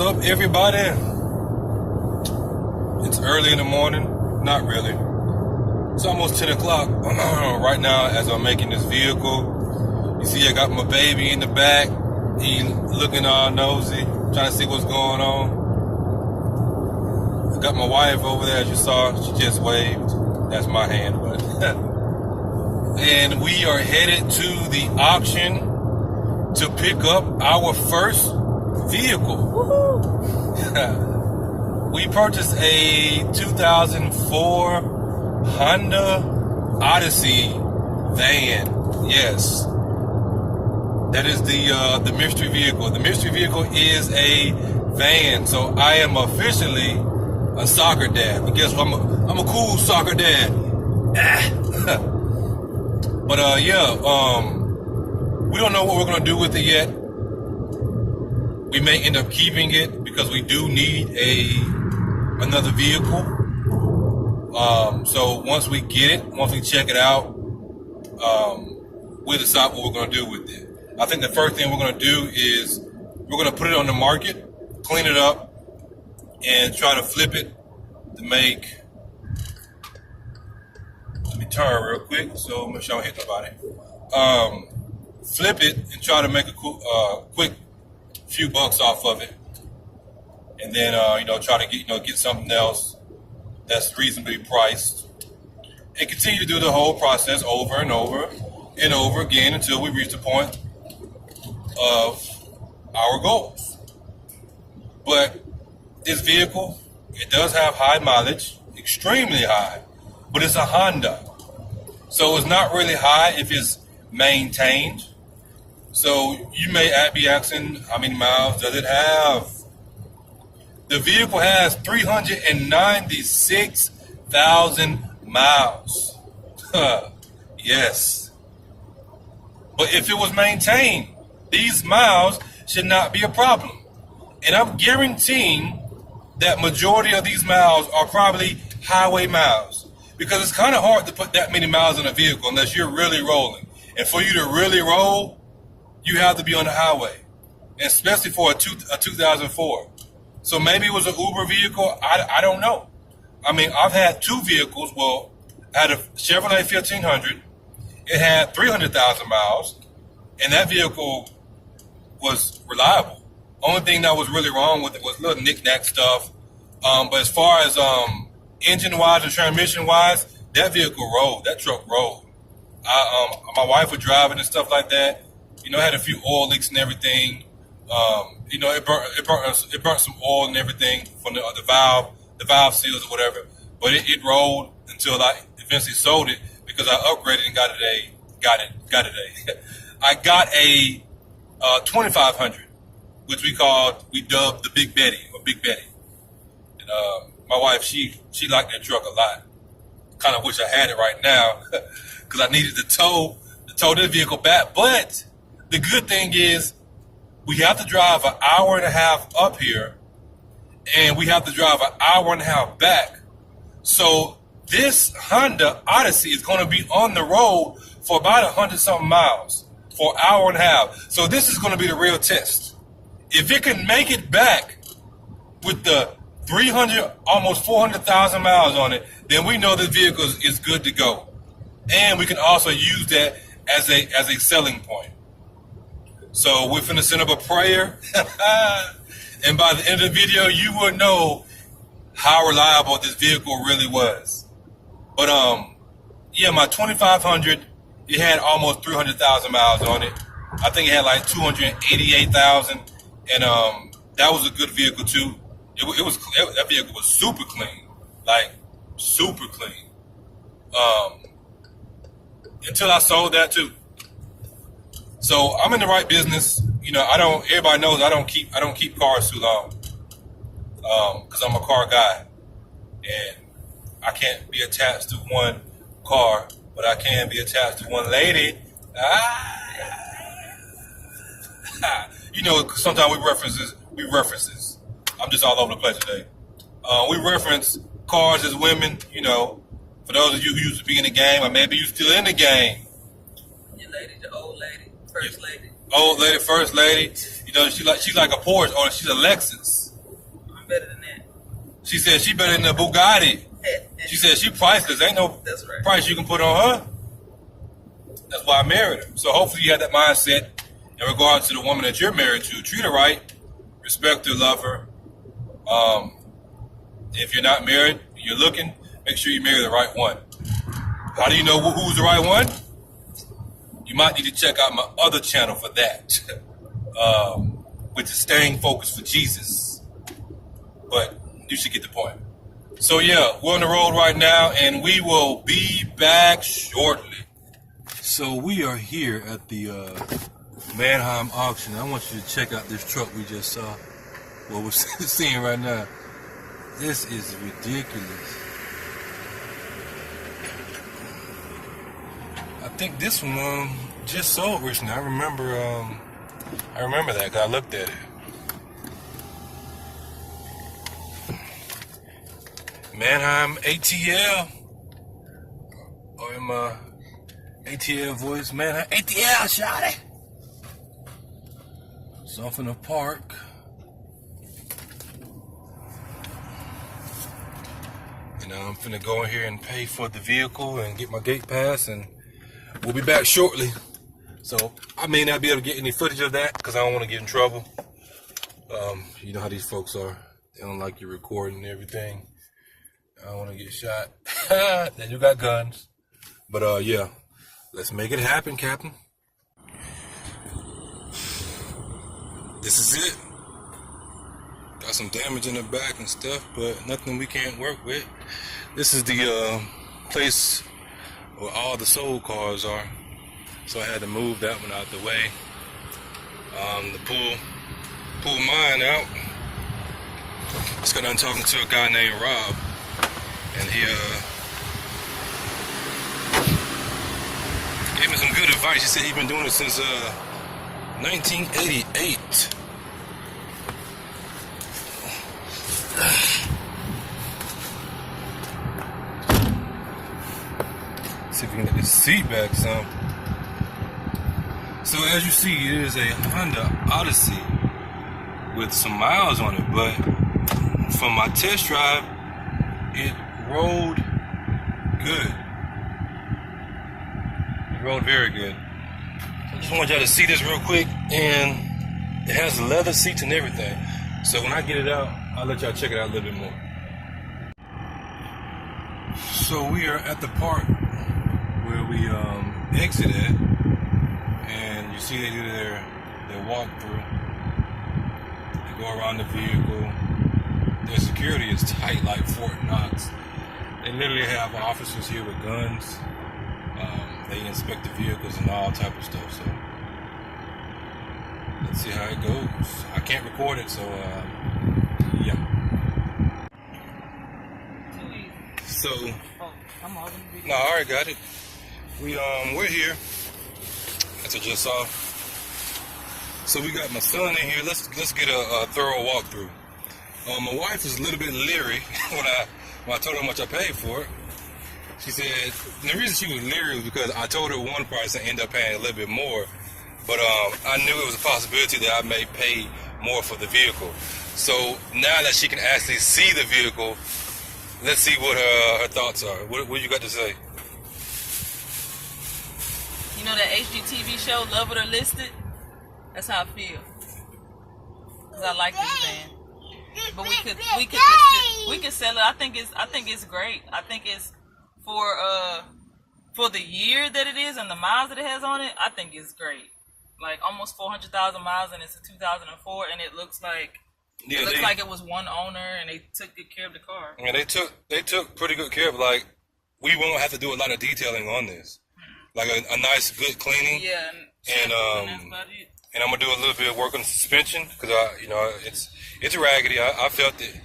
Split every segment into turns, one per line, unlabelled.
up, everybody? It's early in the morning. Not really. It's almost 10 o'clock right now as I'm making this vehicle. You see I got my baby in the back. He looking all nosy, trying to see what's going on. I got my wife over there, as you saw. She just waved. That's my hand, but and we are headed to the auction to pick up our first vehicle. We purchased a 2004 Honda Odyssey van. Yes, that is the mystery vehicle. The mystery vehicle is a van, so I am officially a soccer dad. But guess what? I'm a cool soccer dad. But we don't know what we're gonna do with it yet. We may end up keeping it because we do need another vehicle. So once we get it, once we check it out, we'll decide what we're gonna do with it. I think the first thing we're gonna do is we're gonna put it on the market, clean it up, and try to flip it to make. Let me turn real quick so make sure I don't hit nobody. Flip it and try to make a quick few bucks off of it, and then try to get something else that's reasonably priced, and continue to do the whole process over and over and over again until we reach the point of our goals. But this vehicle, it does have high mileage, extremely high, but it's a Honda, so it's not really high if it's maintained. So you may be asking, how many miles does it have? The vehicle has 396,000 miles. Yes. But if it was maintained, these miles should not be a problem. And I'm guaranteeing that majority of these miles are probably highway miles, because it's kind of hard to put that many miles in a vehicle unless you're really rolling. And for you to really roll, you have to be on the highway, and especially for a 2004. So maybe it was an Uber vehicle. I don't know. I mean, I've had two vehicles. Well, I had a Chevrolet 1500. It had 300,000 miles, and that vehicle was reliable. Only thing that was really wrong with it was little knick-knack stuff. But as far as engine-wise and transmission-wise, that vehicle rolled. That truck rolled. My wife was driving and stuff like that. Had a few oil leaks and everything. It burnt some oil and everything from the valve seals or whatever. But it rolled until I eventually sold it because I upgraded and got it. I got a 2500, which we dubbed the Big Betty or Big Betty. And my wife, she liked that truck a lot. Kind of wish I had it right now because I needed to tow this vehicle back, but the good thing is we have to drive an hour and a half up here, and we have to drive an hour and a half back. So this Honda Odyssey is going to be on the road for about 100-something miles for an hour and a half. So this is going to be the real test. If it can make it back with the 300, almost 400,000 miles on it, then we know this vehicle is good to go. And we can also use that as a selling point. So we're finna send up a prayer, and by the end of the video, you will know how reliable this vehicle really was. But my 2500, it had almost 300,000 miles on it. I think it had like 288,000, and that was a good vehicle too. That vehicle was super clean, like super clean. Until I sold that too. So I'm in the right business. Everybody knows I don't keep cars too long. Because I'm a car guy. And I can't be attached to one car, but I can be attached to one lady. Sometimes we references. I'm just all over the place today. We reference cars as women, for those of you who used to be in the game, or maybe you still in the game.
Your lady, the old lady, first lady.
Old lady, first lady. She's like a Porsche, or she's a Lexus.
better than that.
She said she better than the Bugatti. She said she priceless. Ain't no
That's right.
price you can put on her. That's why I married her. So hopefully you have that mindset in regards to the woman that you're married to. Treat her right, respect her, love her. If you're not married, you're looking, make sure you marry the right one. How do you know who's the right one? You might need to check out my other channel for that, which is Staying Focused for Jesus. But you should get the point. So yeah, we're on the road right now, and we will be back shortly. So we are here at the Manheim auction. I want you to check out this truck we just saw. What we're seeing right now. This is ridiculous. I think this one just sold recently. I remember that because I looked at it. Manheim ATL. Or in my ATL voice, Manheim ATL, shawty. It's off in the park. And I'm finna go in here and pay for the vehicle and get my gate pass, and we'll be back shortly. So I may not be able to get any footage of that because I don't want to get in trouble. You know how these folks are. They don't like you recording and everything. I don't want to get shot. Then you got guns. But yeah, let's make it happen, Captain. This is it. Got some damage in the back and stuff, but nothing we can't work with. This is the place where all the sold cars are. So I had to move that one out the way. To pull mine out. Just got done talking to a guy named Rob. And he gave me some good advice. He said he's been doing it since 1988. See if we can get this seat back some. So as you see, it is a Honda Odyssey with some miles on it, but from my test drive, it rode good. It rode very good. I just want y'all to see this real quick, and it has leather seats and everything. So when I get it out, I'll let y'all check it out a little bit more. So we are at the park where we exited, and you see they do their walkthrough. They go around the vehicle. Their security is tight like Fort Knox. They literally have officers here with guns. They inspect the vehicles and all type of stuff. So let's see how it goes. I can't record it, so yeah. So no, I already got it. We're here. As I just saw. So we got my son in here. Let's get a thorough walkthrough. My wife is a little bit leery when I told her how much I paid for it. She said the reason she was leery was because I told her one price and ended up paying a little bit more. But I knew it was a possibility that I may pay more for the vehicle. So now that she can actually see the vehicle, let's see what her thoughts are. What you got to say?
You know that HGTV show, Love It or List It? That's how I feel. Cause I like this van. But we could list it. We could sell it. I think it's great. I think it's for the year that it is and the miles that it has on it. I think it's great. Like almost 400,000 miles, and it's a 2004, and it looks like it was one owner, and they took good care of the car.
Yeah, they took pretty good care of it. Like we won't have to do a lot of detailing on this. Like a nice good cleaning.
Yeah,
and
that's about it.
And I'm gonna do a little bit of work on the suspension because it's raggedy. I felt it.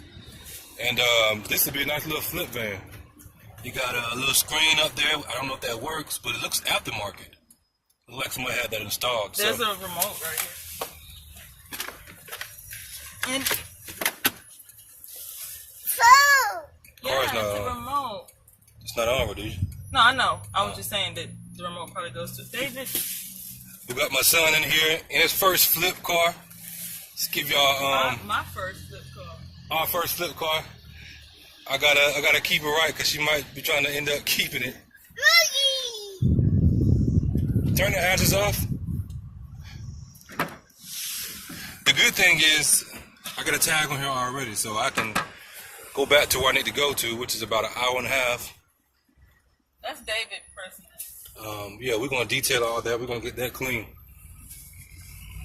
And this would be a nice little flip van. You got a little screen up there. I don't know if that works, but it looks aftermarket. It looks like somebody had that installed.
There's a remote right here. And
car's
it's a remote.
It's not on, dude.
No, I know. I was just saying that the remote probably goes to David.
We got my son in here in his first flip car. Let's give y'all
my first flip car.
our first flip car. I gotta keep it right because she might be trying to end up keeping it. Turn the hazards off. The good thing is I got a tag on here already, so I can go back to where I need to go to, which is about an hour and a half.
That's David personally.
Yeah, we're gonna detail all that. We're gonna get that clean.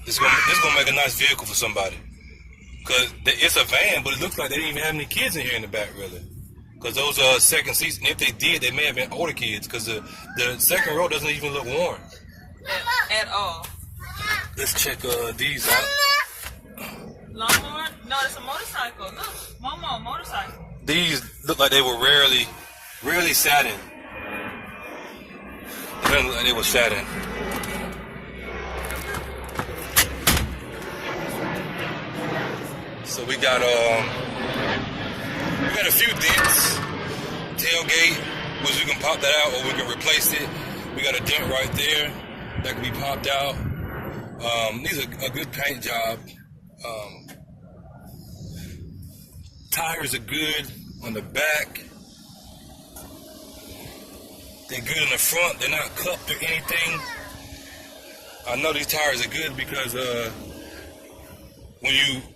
This is gonna make a nice vehicle for somebody. Cause it's a van, but it looks like they didn't even have any kids in here in the back, really. Cause those are second seats, and if they did, they may have been older kids. Cause the second row doesn't even look worn
At all.
Let's check these out.
Lawnmower? No, it's a motorcycle. Look, Momo, motorcycle.
These look like they were rarely sat in. They didn't look like they were sat in. So we got a few dents. Tailgate, which we can pop that out or we can replace it. We got a dent right there that can be popped out. These are a good paint job. Tires are good on the back. They're good in the front. They're not cupped or anything. I know these tires are good because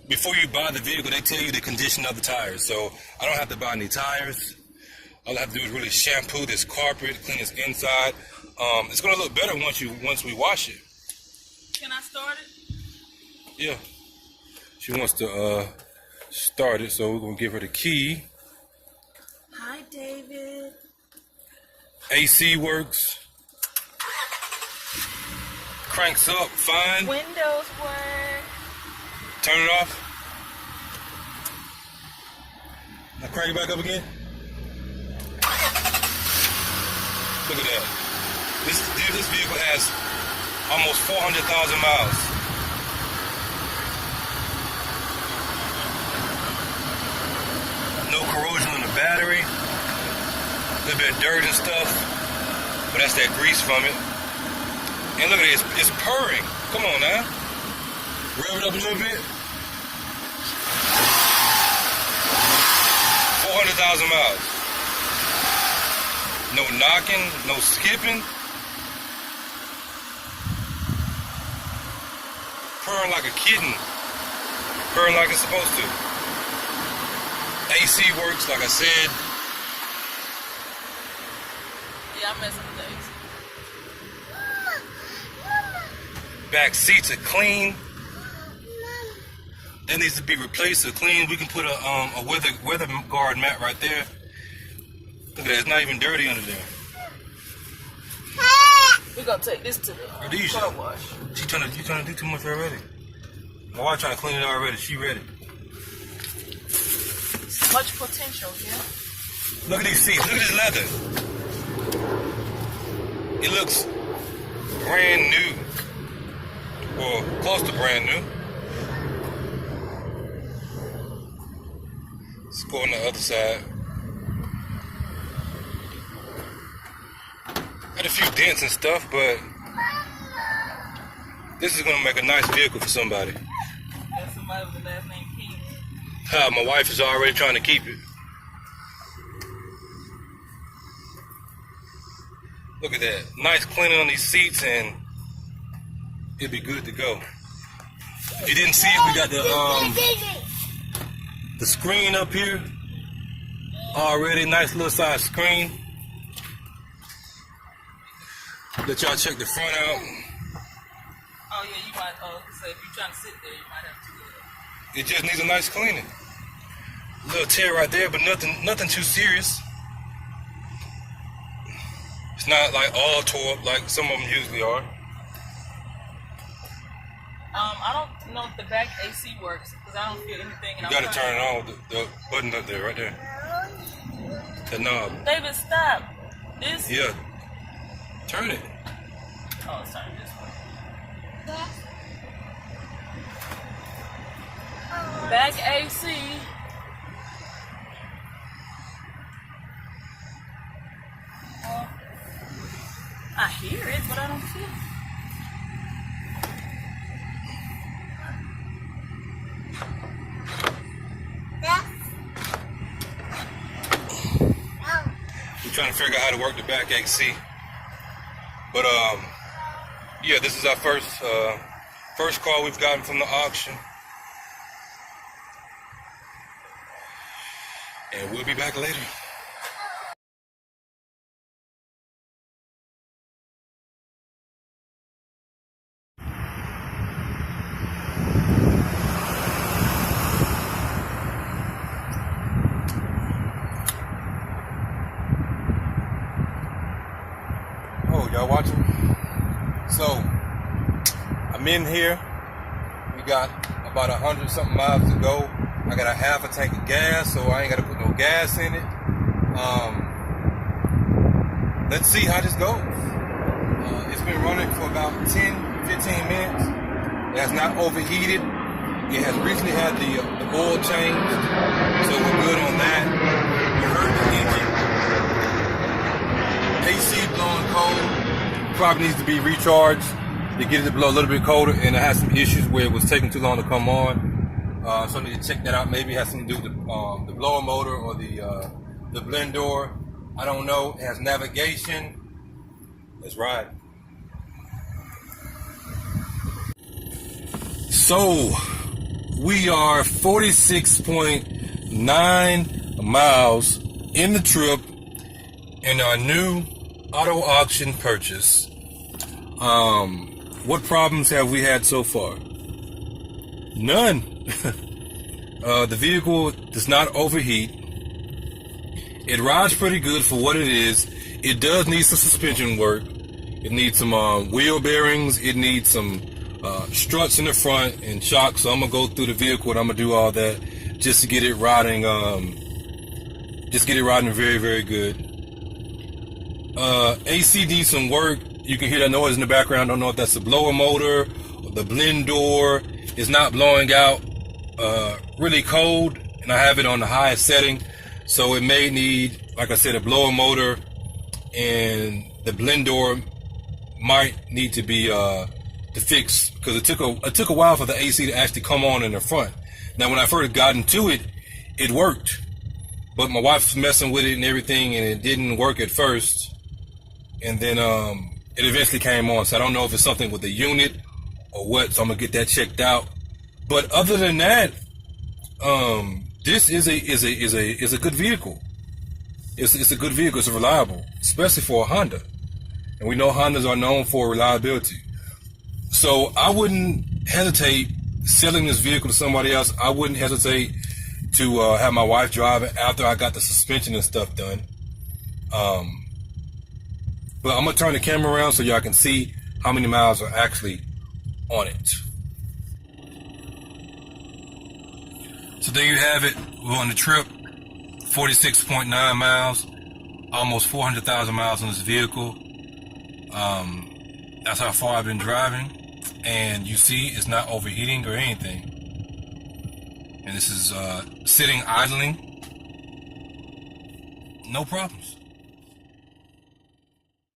before you buy the vehicle, they tell you the condition of the tires. So I don't have to buy any tires. All I have to do is really shampoo this carpet, clean this inside. It's gonna look better once we wash it.
Can I start it?
Yeah. She wants to start it, so we're gonna give her the key.
Hi, David.
AC works. Cranks up, fine.
Windows work.
Turn it off. Now crank it back up again. Look at that. This vehicle has almost 400,000 miles. No corrosion on the battery. A little bit of dirt and stuff, but that's that grease from it. And look at this, it's purring. Come on now. Rev it up a little bit. 400,000 miles. No knocking, no skipping. Purring like a kitten. Purring like it's supposed to. AC works, like I said.
Yeah, I'm messing with those.
Back seats are clean. That needs to be replaced or clean. We can put a weather guard mat right there. Look at that, it's not even dirty under there.
We're gonna take this to the car wash.
You trying to do too much already. My wife trying to clean it already. She ready.
Much potential, yeah.
Look at these seats. Look at this leather. It looks brand new. Well, close to brand new. Let's go on the other side. Got a few dents and stuff, but this is gonna make a nice vehicle for somebody.
That's somebody with the last name King.
My wife is already trying to keep it. Look at that. Nice cleaning on these seats and it'll be good to go. If you didn't see it, we got the screen up here. Already nice little size screen. Let y'all check the front out.
Oh yeah, you might. Oh, so if you're trying to sit there, you might have to do that.
It just needs a nice cleaning. A little tear right there, but nothing too serious. It's not like all tore up like some of them usually are.
I don't know if the back AC works because I don't feel anything.
You gotta turn it on. The button up there, right there. The knob.
David, stop. This.
Yeah. Turn it.
Oh, it's turning this way. Back AC. I hear it, but I don't feel it.
Yeah.
trying to figure out how to work the back AC. But yeah, this is our first car we've gotten from the auction. And we'll be back later. Oh, y'all watching? So, I'm in here. We got about 100 something miles to go. I got a half a tank of gas, so I ain't got to put no gas in it. Let's see how this goes. It's been running for about 10, 15 minutes. It has not overheated. It has recently had the oil changed, so we're good on that. We heard the engine. AC blowing cold. Probably needs to be recharged to get it to blow a little bit colder, and it has some issues where it was taking too long to come on. So I need to check that out. Maybe it has something to do with the blower motor or the blend door. I don't know. It has navigation. Let's ride. So we are 46.9 miles in the trip in our new auto auction purchase. What problems have we had so far? None. The vehicle does not overheat. It rides pretty good for what it is. It does need some suspension work. It needs some wheel bearings. It needs some struts in the front and shocks. So I'm gonna go through the vehicle and I'm gonna do all that just to get it riding. Just get it riding very, very good. AC needs some work. You can hear that noise in the background. I don't know if that's the blower motor or the blend door. It's not blowing out really cold, and I have it on the highest setting, so it may need, like I said, a blower motor, and the blend door might need to be to fix, because it took a while for the AC to actually come on in the front. Now, when I first got into it, it worked, but my wife was messing with it and everything, and it didn't work at first, and then it eventually came on. So I don't know if it's something with the unit or what, so I'm gonna get that checked out. But other than that, this is a good vehicle. It's a good vehicle. It's reliable, especially for a Honda, and we know Hondas are known for reliability. So I wouldn't hesitate selling this vehicle to somebody else. I wouldn't hesitate to have my wife drive it after I got the suspension and stuff done. But I'm gonna turn the camera around so y'all can see how many miles are actually on it. So there you have it. We're on the trip, 46.9 miles, almost 400,000 miles on this vehicle. That's how far I've been driving, and you see it's not overheating or anything. And this is sitting idling, no problems.